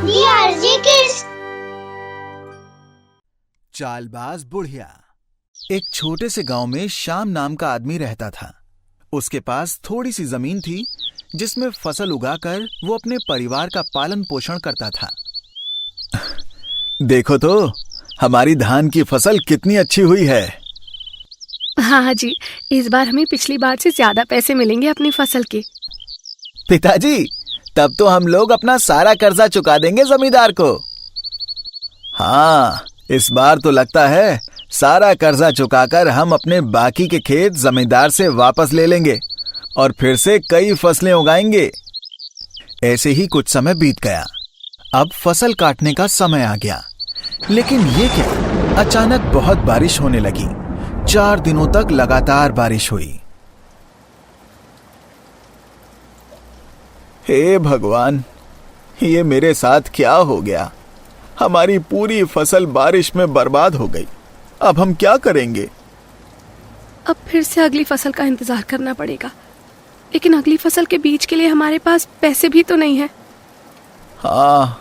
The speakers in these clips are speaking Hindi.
DRG Kids। चालबाज बुढ़िया। एक छोटे से गांव में श्याम नाम का आदमी रहता था। उसके पास थोड़ी सी जमीन थी जिसमें फसल उगाकर वो अपने परिवार का पालन पोषण करता था। देखो तो हमारी धान की फसल कितनी अच्छी हुई है। हाँ जी, इस बार हमें पिछली बार से ज्यादा पैसे मिलेंगे अपनी फसल के। पिताजी, तब तो हम लोग अपना सारा कर्जा चुका देंगे जमींदार को। हाँ, इस बार तो लगता है सारा कर्जा चुकाकर हम अपने बाकी के खेत जमींदार से वापस ले लेंगे और फिर से कई फसलें उगाएंगे। ऐसे ही कुछ समय बीत गया। अब फसल काटने का समय आ गया। लेकिन ये क्या, अचानक बहुत बारिश होने लगी। 4 दिनों तक लगातार बारिश हुई। हे भगवान, ये मेरे साथ क्या हो गया? हमारी पूरी फसल बारिश में बर्बाद हो गई। अब हम क्या करेंगे? अब फिर से अगली फसल का इंतजार करना पड़ेगा, लेकिन अगली फसल के बीज के लिए हमारे पास पैसे भी तो नहीं है। हाँ,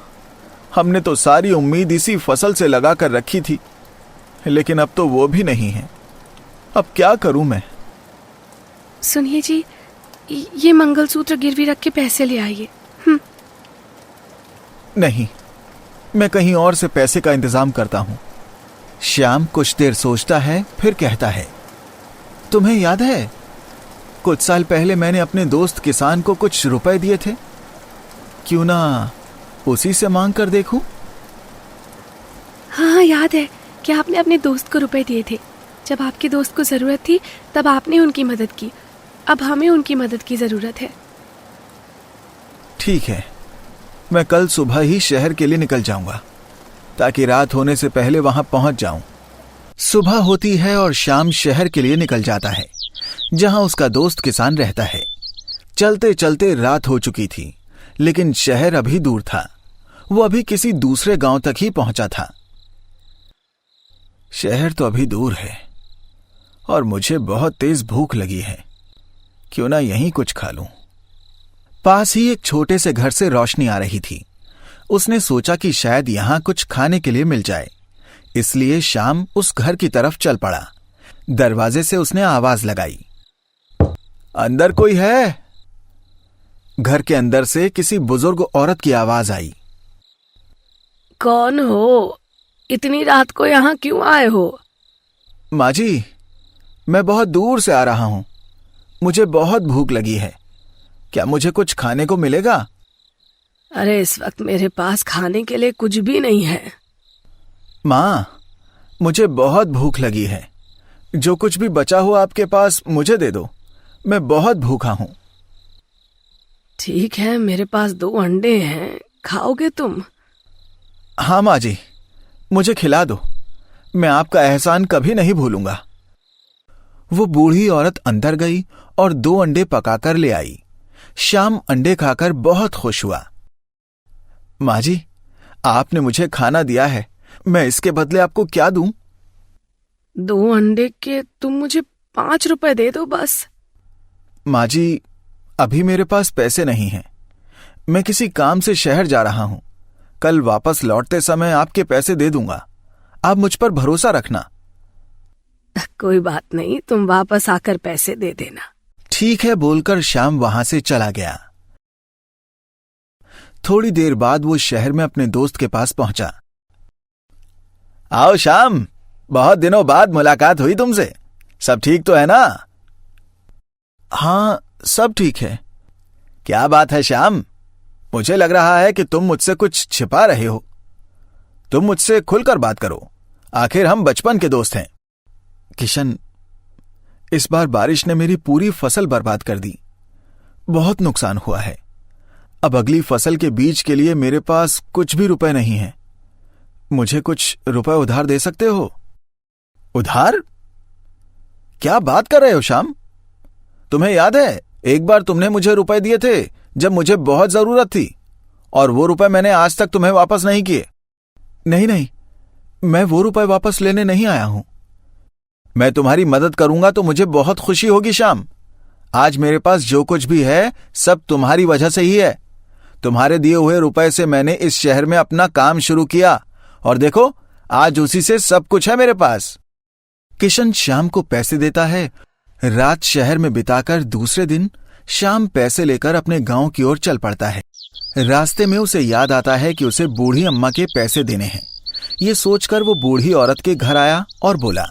हमने तो सारी उम्मीद इसी फसल से लगा कर रखी थी, लेकिन अब तो वो भी नहीं है। अब क्या करूं मैं? सुनिए जी, ये मंगलसूत्र गिरवी रख के पैसे ले आइए। नहीं, मैं कहीं और से पैसे का इंतजाम करता हूं। श्याम कुछ देर सोचता है, फिर कहता है, तुम्हें याद है कुछ साल पहले मैंने अपने दोस्त किसान को कुछ रुपए दिए थे? क्यों ना उसी से मांग कर देखूं? हाँ, याद है कि आपने अपने दोस्त को रुपए दिए थे। जब आपके दोस्त को जरूरत थी तब आपने उनकी मदद की। अब हमें उनकी मदद की जरूरत है। ठीक है, मैं कल सुबह ही शहर के लिए निकल जाऊंगा ताकि रात होने से पहले वहां पहुंच जाऊं। सुबह होती है और श्याम शहर के लिए निकल जाता है जहां उसका दोस्त किसान रहता है। चलते चलते रात हो चुकी थी, लेकिन शहर अभी दूर था। वो अभी किसी दूसरे गांव तक ही पहुंचा था। शहर तो अभी दूर है और मुझे बहुत तेज भूख लगी है। क्यों ना यहीं कुछ खा लूं। पास ही एक छोटे से घर से रोशनी आ रही थी। उसने सोचा कि शायद यहां कुछ खाने के लिए मिल जाए, इसलिए श्याम उस घर की तरफ चल पड़ा। दरवाजे से उसने आवाज लगाई, अंदर कोई है? घर के अंदर से किसी बुजुर्ग औरत की आवाज आई। कौन हो? इतनी रात को यहाँ क्यों आए हो? माँ जी, मैं बहुत दूर से आ रहा हूं। मुझे बहुत भूख लगी है। क्या मुझे कुछ खाने को मिलेगा? अरे, इस वक्त मेरे पास खाने के लिए कुछ भी नहीं है। माँ, मुझे बहुत भूख लगी है। जो कुछ भी बचा हो आपके पास मुझे दे दो। मैं बहुत भूखा हूं। ठीक है, मेरे पास 2 अंडे हैं, खाओगे तुम? हाँ माँ जी, मुझे खिला दो। मैं आपका एहसान कभी नहीं भूलूंगा। वो बूढ़ी औरत अंदर गई और 2 अंडे पकाकर ले आई। श्याम अंडे खाकर बहुत खुश हुआ। माँ जी, आपने मुझे खाना दिया है, मैं इसके बदले आपको क्या दूं? 2 अंडे के तुम मुझे 5 रुपए दे दो बस। माँ जी, अभी मेरे पास पैसे नहीं हैं। मैं किसी काम से शहर जा रहा हूं। कल वापस लौटते समय आपके पैसे दे दूंगा। आप मुझ पर भरोसा रखना। कोई बात नहीं, तुम वापस आकर पैसे दे देना। ठीक है बोलकर श्याम वहां से चला गया। थोड़ी देर बाद वो शहर में अपने दोस्त के पास पहुंचा। आओ श्याम, बहुत दिनों बाद मुलाकात हुई तुमसे। सब ठीक तो है ना? हाँ, सब ठीक है। क्या बात है श्याम, मुझे लग रहा है कि तुम मुझसे कुछ छिपा रहे हो। तुम मुझसे खुलकर बात करो, आखिर हम बचपन के दोस्त हैं। किशन, इस बार बारिश ने मेरी पूरी फसल बर्बाद कर दी। बहुत नुकसान हुआ है। अब अगली फसल के बीज के लिए मेरे पास कुछ भी रुपए नहीं हैं। मुझे कुछ रुपए उधार दे सकते हो? उधार? क्या बात कर रहे हो श्याम? तुम्हें याद है एक बार तुमने मुझे रुपए दिए थे जब मुझे बहुत जरूरत थी, और वो रुपए मैंने आज तक तुम्हें वापस नहीं किए। नहीं, मैं वो रुपए वापस लेने नहीं आया हूं। मैं तुम्हारी मदद करूंगा तो मुझे बहुत खुशी होगी श्याम। आज मेरे पास जो कुछ भी है सब तुम्हारी वजह से ही है। तुम्हारे दिए हुए रुपए से मैंने इस शहर में अपना काम शुरू किया और देखो आज उसी से सब कुछ है मेरे पास। किशन श्याम को पैसे देता है। रात शहर में बिताकर दूसरे दिन श्याम पैसे लेकर अपने गांव की ओर चल पड़ता है। रास्ते में उसे याद आता है कि उसे बूढ़ी अम्मा के पैसे देने हैं। ये सोचकर वो बूढ़ी औरत के घर आया और बोला,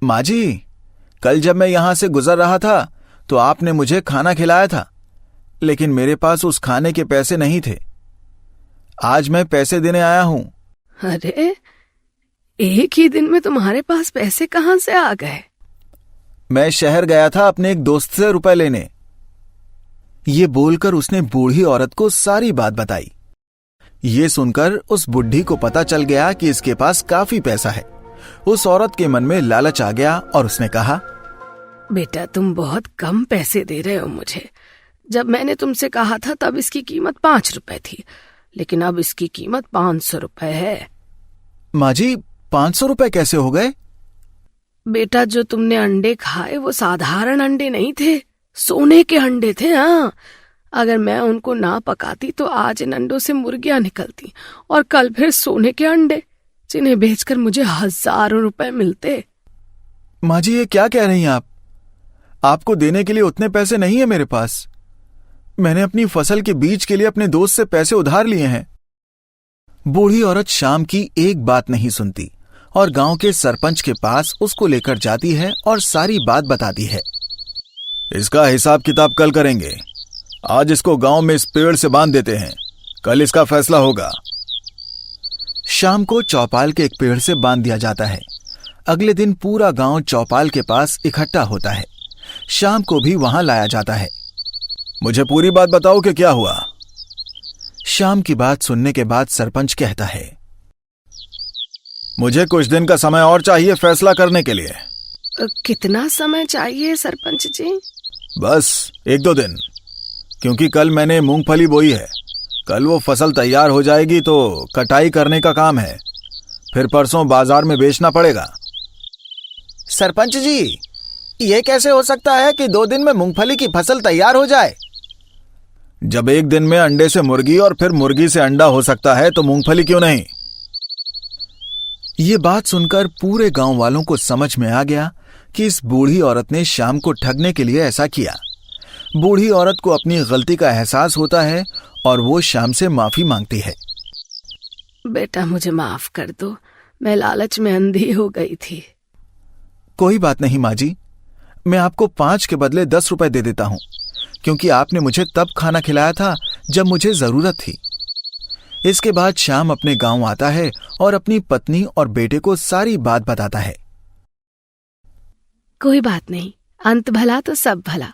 माँ जी, कल जब मैं यहां से गुजर रहा था तो आपने मुझे खाना खिलाया था, लेकिन मेरे पास उस खाने के पैसे नहीं थे। आज मैं पैसे देने आया हूं। अरे, एक ही दिन में तुम्हारे पास पैसे कहां से आ गए? मैं शहर गया था अपने एक दोस्त से रुपए लेने। ये बोलकर उसने बूढ़ी औरत को सारी बात बताई। ये सुनकर उस बुढ़ी को पता चल गया कि इसके पास काफी पैसा है। उस औरत के मन में लालच आ गया और उसने कहा, बेटा, तुम बहुत कम पैसे दे रहे हो मुझे। जब मैंने तुमसे कहा था तब इसकी कीमत 5 रुपए थी, लेकिन अब इसकी कीमत 500 रुपए है। माँ जी, 500 रुपए कैसे हो गए? बेटा, जो तुमने अंडे खाए वो साधारण अंडे नहीं थे, सोने के अंडे थे। हाँ, अगर मैं उनको ना पकाती तो आज इन अंडों से मुर्गियां निकलती और कल फिर सोने के अंडे, जिन्हें बेचकर मुझे हजारों रुपए मिलते। माँ जी, ये क्या कह रही हैं आप? आपको देने के लिए उतने पैसे नहीं है मेरे पास। मैंने अपनी फसल के बीज के लिए अपने दोस्त से पैसे उधार लिए हैं। बूढ़ी औरत शाम की एक बात नहीं सुनती और गांव के सरपंच के पास उसको लेकर जाती है और सारी बात बताती है। इसका हिसाब किताब कल करेंगे। आज इसको गांव में इस पेड़ से बांध देते हैं, कल इसका फैसला होगा। शाम को चौपाल के एक पेड़ से बांध दिया जाता है। अगले दिन पूरा गांव चौपाल के पास इकट्ठा होता है। शाम को भी वहां लाया जाता है। मुझे पूरी बात बताओ कि क्या हुआ। शाम की बात सुनने के बाद सरपंच कहता है, मुझे कुछ दिन का समय और चाहिए फैसला करने के लिए। कितना समय चाहिए सरपंच जी? बस 1-2 दिन, क्योंकि कल मैंने मूंगफली बोई है। कल वो फसल तैयार हो जाएगी तो कटाई करने का काम है, फिर परसों बाजार में बेचना पड़ेगा। सरपंच जी, ये कैसे हो सकता है कि 2 दिन में मूंगफली की फसल तैयार हो जाए? जब एक दिन में अंडे से मुर्गी और फिर मुर्गी से अंडा हो सकता है तो मूंगफली क्यों नहीं? ये बात सुनकर पूरे गांव वालों को समझ में आ गया कि इस बूढ़ी औरत ने शाम को ठगने के लिए ऐसा किया। बूढ़ी औरत को अपनी गलती का एहसास होता है और वो शाम से माफी मांगती है। बेटा, मुझे माफ कर दो, मैं लालच में अंधी हो गई थी। कोई बात नहीं माँ जी, मैं आपको 5 के बदले 10 रुपए दे देता हूं, क्योंकि आपने मुझे तब खाना खिलाया था जब मुझे जरूरत थी। इसके बाद शाम अपने गांव आता है और अपनी पत्नी और बेटे को सारी बात बताता है। कोई बात नहीं, अंत भला तो सब भला।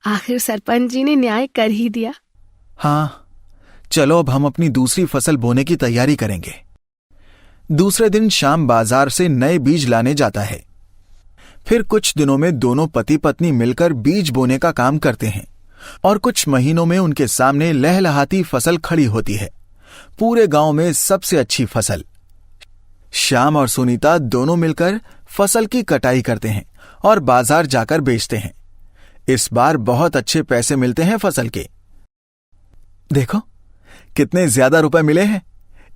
आखिर सरपंच जी ने न्याय कर ही दिया। हाँ, चलो अब हम अपनी दूसरी फसल बोने की तैयारी करेंगे। दूसरे दिन शाम बाजार से नए बीज लाने जाता है। फिर कुछ दिनों में दोनों पति पत्नी मिलकर बीज बोने का काम करते हैं और कुछ महीनों में उनके सामने लहलहाती फसल खड़ी होती है। पूरे गांव में सबसे अच्छी फसल। श्याम और सुनीता दोनों मिलकर फसल की कटाई करते हैं और बाजार जाकर बेचते हैं। इस बार बहुत अच्छे पैसे मिलते हैं फसल के। देखो कितने ज्यादा रुपए मिले हैं।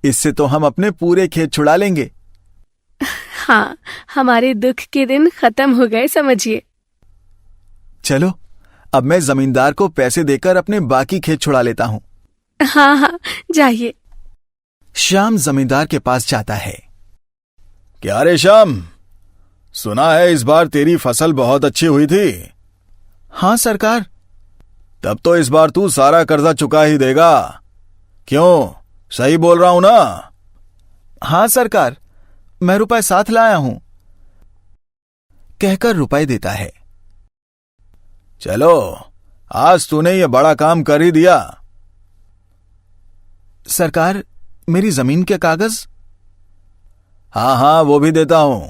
इससे तो हम अपने पूरे खेत छुड़ा लेंगे। हाँ, हमारे दुख के दिन खत्म हो गए समझिए। चलो अब मैं जमींदार को पैसे देकर अपने बाकी खेत छुड़ा लेता हूं। हाँ हाँ, जाइए। श्याम जमींदार के पास जाता है। क्या रे श्याम, सुना है इस बार तेरी फसल बहुत अच्छी हुई थी। हाँ सरकार। तब तो इस बार तू सारा कर्जा चुका ही देगा। क्यों, सही बोल रहा हूं ना? हाँ सरकार, मैं रुपए साथ लाया हूं, कहकर रुपए देता है। चलो, आज तूने ये बड़ा काम कर ही दिया। सरकार, मेरी जमीन के कागज? हाँ हाँ, वो भी देता हूं।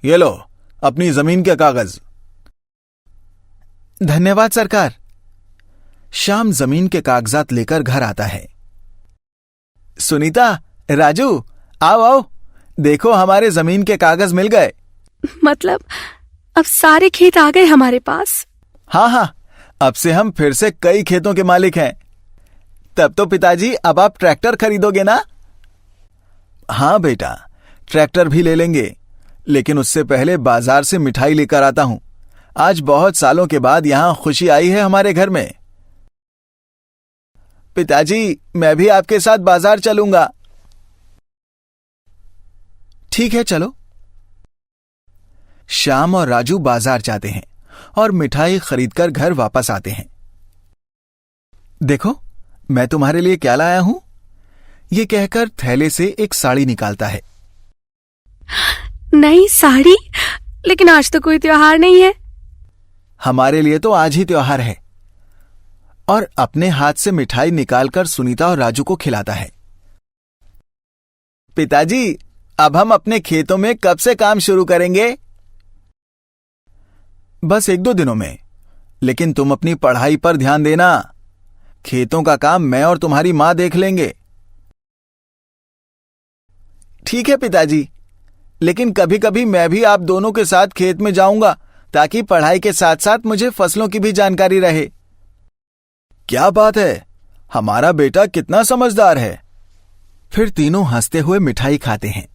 ये लो अपनी जमीन के कागज। धन्यवाद सरकार। श्याम जमीन के कागजात लेकर घर आता है। सुनीता, राजू, आओ आओ, देखो हमारे जमीन के कागज मिल गए। मतलब अब सारे खेत आ गए हमारे पास? हाँ हाँ, अब से हम फिर से कई खेतों के मालिक हैं। तब तो पिताजी अब आप ट्रैक्टर खरीदोगे ना? हाँ बेटा, ट्रैक्टर भी ले लेंगे, लेकिन उससे पहले बाजार से मिठाई लेकर आता हूं। आज बहुत सालों के बाद यहां खुशी आई है हमारे घर में। पिताजी, मैं भी आपके साथ बाजार चलूंगा। ठीक है, चलो। श्याम और राजू बाजार जाते हैं और मिठाई खरीदकर घर वापस आते हैं। देखो, मैं तुम्हारे लिए क्या लाया हूं, ये कहकर थैले से एक साड़ी निकालता है। नई साड़ी? लेकिन आज तो कोई त्योहार नहीं है। हमारे लिए तो आज ही त्योहार है। और अपने हाथ से मिठाई निकालकर सुनीता और राजू को खिलाता है। पिताजी, अब हम अपने खेतों में कब से काम शुरू करेंगे? बस 1-2 दिनों में, लेकिन तुम अपनी पढ़ाई पर ध्यान देना। खेतों का काम मैं और तुम्हारी मां देख लेंगे। ठीक है पिताजी, लेकिन कभी कभी मैं भी आप दोनों के साथ खेत में जाऊंगा, ताकि पढ़ाई के साथ साथ मुझे फसलों की भी जानकारी रहे। क्या बात है, हमारा बेटा कितना समझदार है। फिर तीनों हंसते हुए मिठाई खाते हैं।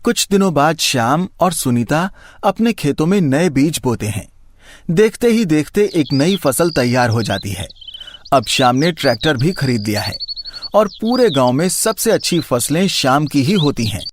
कुछ दिनों बाद श्याम और सुनीता अपने खेतों में नए बीज बोते हैं। देखते ही देखते एक नई फसल तैयार हो जाती है। अब श्याम ने ट्रैक्टर भी खरीद लिया है और पूरे गांव में सबसे अच्छी फसलें श्याम की ही होती हैं।